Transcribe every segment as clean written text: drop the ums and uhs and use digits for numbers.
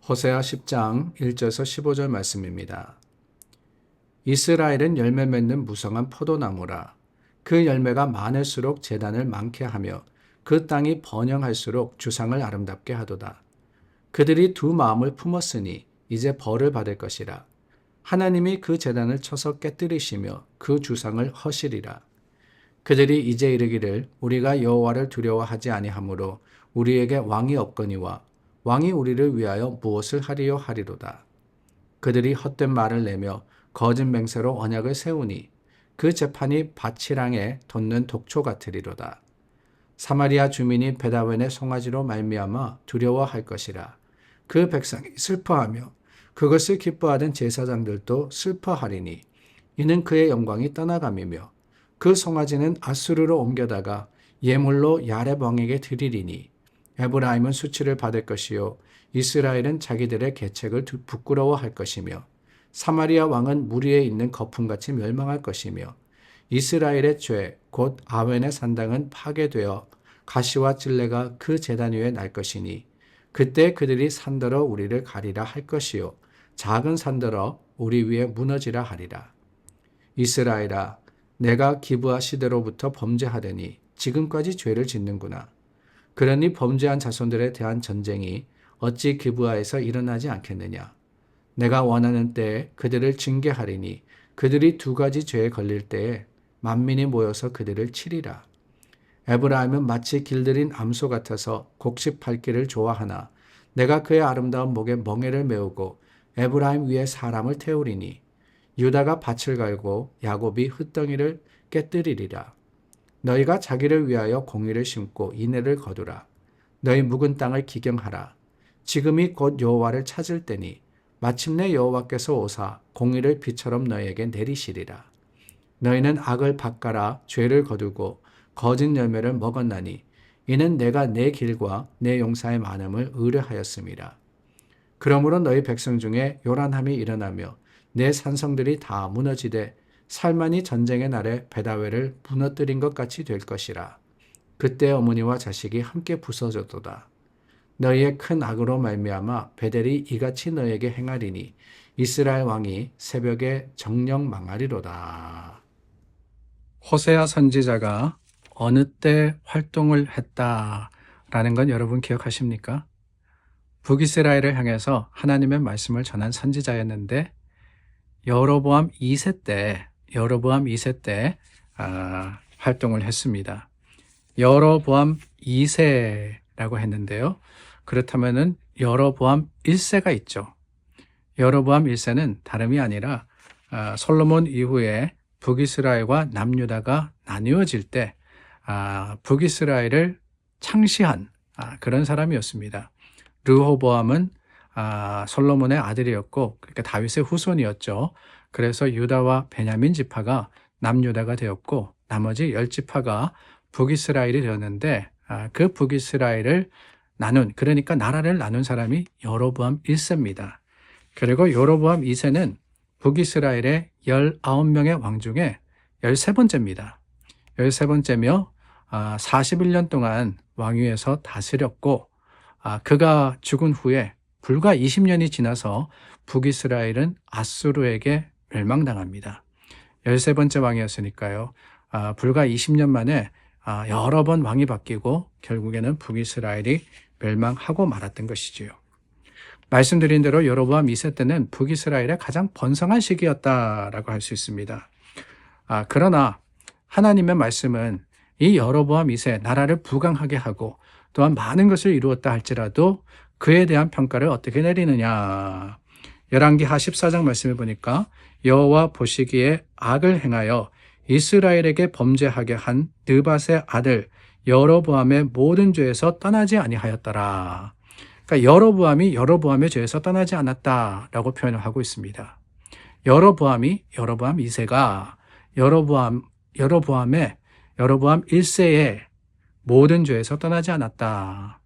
호세아 10장 1절에서 15절 말씀입니다. 이스라엘은 열매 맺는 무성한 포도나무라. 그 열매가 많을수록 재단을 많게 하며 그 땅이 번영할수록 주상을 아름답게 하도다. 그들이 두 마음을 품었으니 이제 벌을 받을 것이라. 하나님이 그 재단을 쳐서 깨뜨리시며 그 주상을 허시리라. 그들이 이제 이르기를 우리가 여호와를 두려워하지 아니하므로 우리에게 왕이 없거니와 왕이 우리를 위하여 무엇을 하리요 하리로다. 그들이 헛된 말을 내며 거짓 맹세로 언약을 세우니 그 재판이 밭이랑에 돋는 독초 같으리로다. 사마리아 주민이 베다웬의 송아지로 말미암아 두려워할 것이라. 그 백성이 슬퍼하며 그것을 기뻐하던 제사장들도 슬퍼하리니 이는 그의 영광이 떠나감이며 그 송아지는 아수르로 옮겨다가 예물로 야렙 왕에게 드리리니 에브라임은 수치를 받을 것이요 이스라엘은 자기들의 계책을 부끄러워할 것이며 사마리아 왕은 물 위에 있는 거품같이 멸망할 것이며 이스라엘의 죄 곧 아웬의 산당은 파괴되어 가시와 찔레가 그 제단 위에 날 것이니 그때 그들이 산더러 우리를 가리라 할 것이요 작은 산더러 우리 위에 무너지라 하리라. 이스라엘아, 내가 기브아 시대로부터 범죄하더니 지금까지 죄를 짓는구나. 그러니 범죄한 자손들에 대한 전쟁이 어찌 기브아에서 일어나지 않겠느냐. 내가 원하는 때에 그들을 징계하리니 그들이 두 가지 죄에 걸릴 때에 만민이 모여서 그들을 치리라. 에브라임은 마치 길들인 암소 같아서 곡식 밟기를 좋아하나 내가 그의 아름다운 목에 멍에를 메우고 에브라임 위에 사람을 태우리니 유다가 밭을 갈고 야곱이 흙덩이를 깨뜨리리라. 너희가 자기를 위하여 공의를 심고 인애를 거두라. 너희 묵은 땅을 기경하라. 지금이 곧 여호와를 찾을 때니 마침내 여호와께서 오사 공의를 비처럼 너희에게 내리시리라. 너희는 악을 밭갈아 죄를 거두고 거짓 열매를 먹었나니 이는 내가 내 길과 내 용사의 많음을 의뢰하였음이라. 그러므로 너희 백성 중에 요란함이 일어나며 내 산성들이 다 무너지되 살만이 전쟁의 날에 베다웨를 무너뜨린 것 같이 될 것이라. 그때 어머니와 자식이 함께 부서졌도다. 너희의 큰 악으로 말미암아 베델이 이같이 너희에게 행하리니 이스라엘 왕이 새벽에 정령 망하리로다. 호세아 선지자가 어느 때 활동을 했다라는 건 여러분 기억하십니까? 북이스라엘을 향해서 하나님의 말씀을 전한 선지자였는데 여로보암 2세 때 활동을 했습니다. 여로보암 2세라고 했는데요. 그렇다면은 여로보암 1세가 있죠. 여로보암 1세는 다름이 아니라 솔로몬 이후에 북이스라엘과 남유다가 나뉘어질 때 북이스라엘을 창시한 그런 사람이었습니다. 르호보암은 솔로몬의 아들이었고 그러니까 다윗의 후손이었죠. 그래서 유다와 베냐민 지파가 남유다가 되었고 나머지 10지파가 북이스라엘이 되었는데 그 북이스라엘을 그러니까 나라를 나눈 사람이 여로보암 1세입니다. 그리고 여로보암 2세는 북이스라엘의 19명의 왕 중에 13번째입니다. 13번째며 41년 동안 왕위에서 다스렸고 그가 죽은 후에 불과 20년이 지나서 북이스라엘은 아수르에게 멸망당합니다. 13번째 왕이었으니까요. 불과 20년 만에 여러 번 왕이 바뀌고 결국에는 북이스라엘이 멸망하고 말았던 것이지요. 말씀드린 대로 여로보암 2세 때는 북이스라엘의 가장 번성한 시기였다라고 할 수 있습니다. 그러나 하나님의 말씀은 이 여로보암 2세 나라를 부강하게 하고 또한 많은 것을 이루었다 할지라도 그에 대한 평가를 어떻게 내리느냐. 열왕기하 14장 말씀을 보니까 여호와 보시기에 악을 행하여 이스라엘에게 범죄하게 한 느밧의 아들 여로보암의 모든 죄에서 떠나지 아니하였더라. 그러니까 여로보암의 죄에서 떠나지 않았다라고 표현을 하고 있습니다. 여로보암 2세가 여로보암 1세의 모든 죄에서 떠나지 않았다.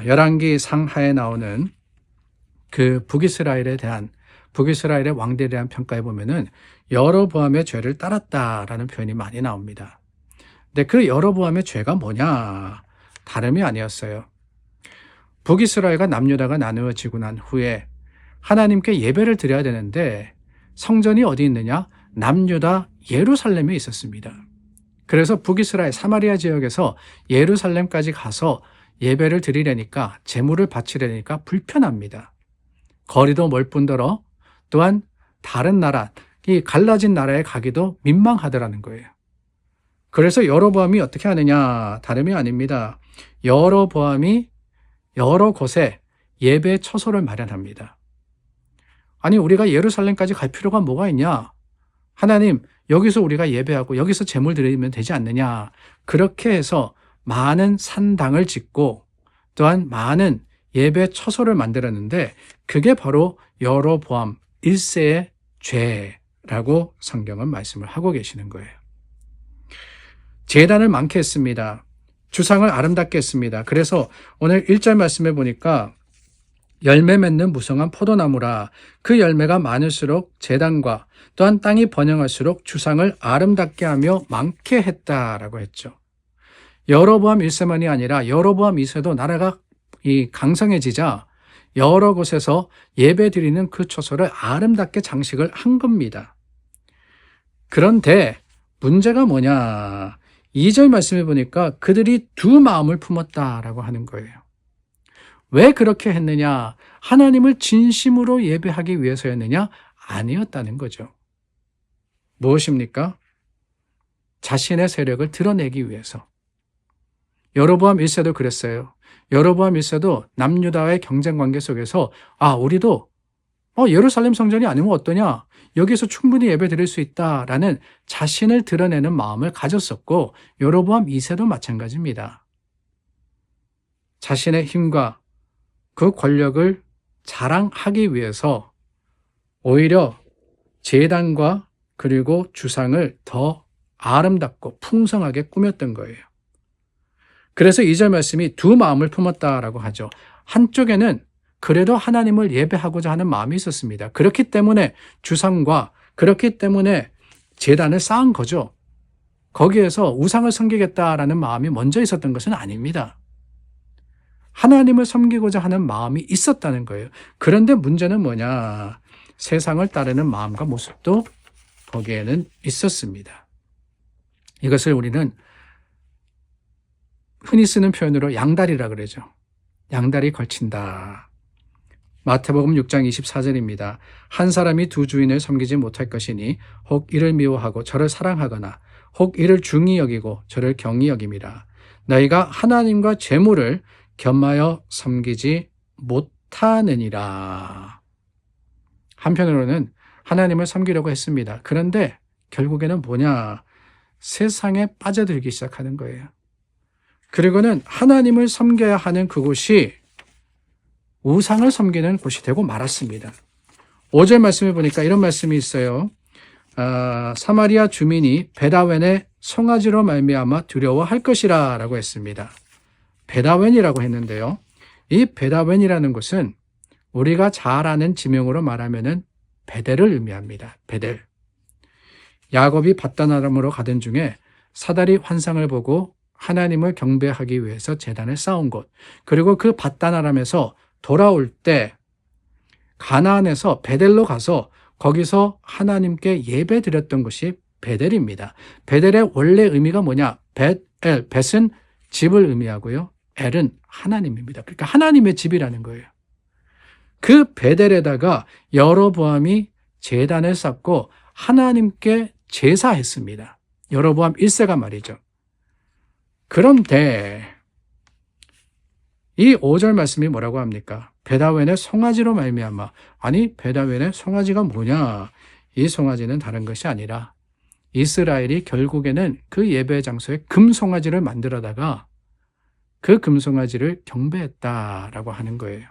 열왕기 상하에 나오는 그 북이스라엘의 왕들에 대한 평가에 보면은 여로보암의 죄를 따랐다라는 표현이 많이 나옵니다. 근데 그 여로보암의 죄가 뭐냐? 다름이 아니었어요. 북이스라엘과 남유다가 나누어지고 난 후에 하나님께 예배를 드려야 되는데 성전이 어디 있느냐? 남유다 예루살렘에 있었습니다. 그래서 북이스라엘 사마리아 지역에서 예루살렘까지 가서 예배를 드리려니까 제물을 바치려니까 불편합니다. 거리도 멀 뿐더러 또한 다른 나라, 이 갈라진 나라에 가기도 민망하더라는 거예요. 그래서 여로보암이 어떻게 하느냐? 다름이 아닙니다. 여로보암이 여러 곳에 예배 처소를 마련합니다. 아니, 우리가 예루살렘까지 갈 필요가 뭐가 있냐? 하나님, 여기서 우리가 예배하고 여기서 제물 드리면 되지 않느냐? 그렇게 해서 많은 산당을 짓고 또한 많은 예배 처소를 만들었는데 그게 바로 여로보암 1세의 죄라고 성경은 말씀을 하고 계시는 거예요. 제단을 많게 했습니다. 주상을 아름답게 했습니다. 그래서 오늘 1절 말씀에 보니까 열매 맺는 무성한 포도나무라 그 열매가 많을수록 제단과 또한 땅이 번영할수록 주상을 아름답게 하며 많게 했다라고 했죠. 여로보암 1세만이 아니라 여로보암 2세도 나라가 강성해지자 여러 곳에서 예배 드리는 그 처소를 아름답게 장식을 한 겁니다. 그런데 문제가 뭐냐? 2절 말씀해 보니까 그들이 두 마음을 품었다라고 하는 거예요. 왜 그렇게 했느냐? 하나님을 진심으로 예배하기 위해서였느냐? 아니었다는 거죠. 무엇입니까? 자신의 세력을 드러내기 위해서. 여로보암 1세도 그랬어요. 여로보암 1세도 남유다의 경쟁 관계 속에서 우리도 예루살렘 성전이 아니면 어떠냐? 여기서 충분히 예배 드릴 수 있다라는 자신을 드러내는 마음을 가졌었고 여로보암 2세도 마찬가지입니다. 자신의 힘과 그 권력을 자랑하기 위해서 오히려 제단과 그리고 주상을 더 아름답고 풍성하게 꾸몄던 거예요. 그래서 2절 말씀이 두 마음을 품었다라고 하죠. 한쪽에는 그래도 하나님을 예배하고자 하는 마음이 있었습니다. 그렇기 때문에 주상과 그렇기 때문에 제단을 쌓은 거죠. 거기에서 우상을 섬기겠다라는 마음이 먼저 있었던 것은 아닙니다. 하나님을 섬기고자 하는 마음이 있었다는 거예요. 그런데 문제는 뭐냐? 세상을 따르는 마음과 모습도 거기에는 있었습니다. 이것을 우리는 흔히 쓰는 표현으로 양다리라 그러죠. 양다리 걸친다. 마태복음 6장 24절입니다. 한 사람이 두 주인을 섬기지 못할 것이니 혹 이를 미워하고 저를 사랑하거나 혹 이를 중히 여기고 저를 경히 여김이라. 너희가 하나님과 재물을 겸하여 섬기지 못하느니라. 한편으로는 하나님을 섬기려고 했습니다. 그런데 결국에는 뭐냐? 세상에 빠져들기 시작하는 거예요. 그리고는 하나님을 섬겨야 하는 그곳이 우상을 섬기는 곳이 되고 말았습니다. 5절 말씀해 보니까 이런 말씀이 있어요. 사마리아 주민이 베다웬의 송아지로 말미암아 두려워할 것이라 라고 했습니다. 베다웬이라고 했는데요. 이 베다웬이라는 곳은 우리가 잘 아는 지명으로 말하면은 베델을 의미합니다. 베델. 야곱이 밧단아람으로 가던 중에 사다리 환상을 보고 하나님을 경배하기 위해서 제단을 쌓은 곳, 그리고 그 밧단아람에서 돌아올 때 가나안에서 베델로 가서 거기서 하나님께 예배 드렸던 것이 베델입니다. 베델의 원래 의미가 뭐냐? 벳엘, 벳은 집을 의미하고요. 엘은 하나님입니다. 그러니까 하나님의 집이라는 거예요. 그 베델에다가 여로보암이 제단을 쌓고 하나님께 제사했습니다. 여로보암 1세가 말이죠. 그런데 이 5절 말씀이 뭐라고 합니까? 베다웬의 송아지로 말미암아. 아니, 베다웬의 송아지가 뭐냐? 이 송아지는 다른 것이 아니라 이스라엘이 결국에는 그 예배 장소에 금송아지를 만들어다가 그 금송아지를 경배했다라고 하는 거예요.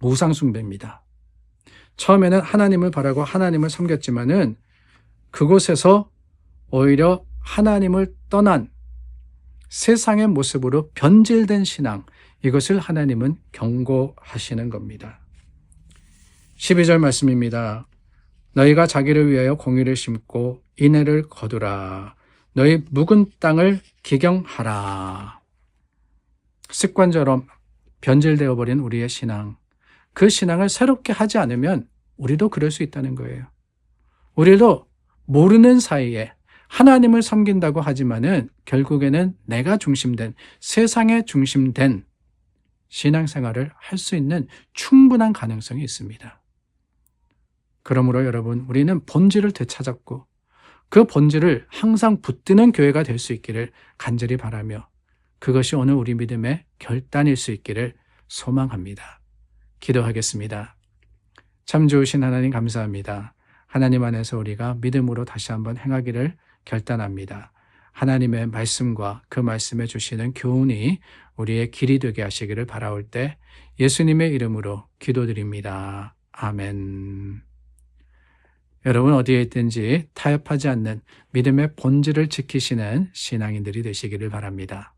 우상숭배입니다. 처음에는 하나님을 바라고 하나님을 섬겼지만은 그곳에서 오히려 하나님을 떠난 세상의 모습으로 변질된 신앙, 이것을 하나님은 경고하시는 겁니다. 12절 말씀입니다. 너희가 자기를 위하여 공의를 심고 인애를 거두라. 너희 묵은 땅을 기경하라. 습관처럼 변질되어 버린 우리의 신앙, 그 신앙을 새롭게 하지 않으면 우리도 그럴 수 있다는 거예요. 우리도 모르는 사이에 하나님을 섬긴다고 하지만은 결국에는 내가 중심된, 세상에 중심된 신앙생활을 할 수 있는 충분한 가능성이 있습니다. 그러므로 여러분, 우리는 본질을 되찾았고 그 본질을 항상 붙드는 교회가 될 수 있기를 간절히 바라며 그것이 오늘 우리 믿음의 결단일 수 있기를 소망합니다. 기도하겠습니다. 참 좋으신 하나님 감사합니다. 하나님 안에서 우리가 믿음으로 다시 한번 행하기를 결단합니다. 하나님의 말씀과 그 말씀에 주시는 교훈이 우리의 길이 되게 하시기를 바라올 때 예수님의 이름으로 기도드립니다. 아멘. 여러분 어디에 있든지 타협하지 않는 믿음의 본질을 지키시는 신앙인들이 되시기를 바랍니다.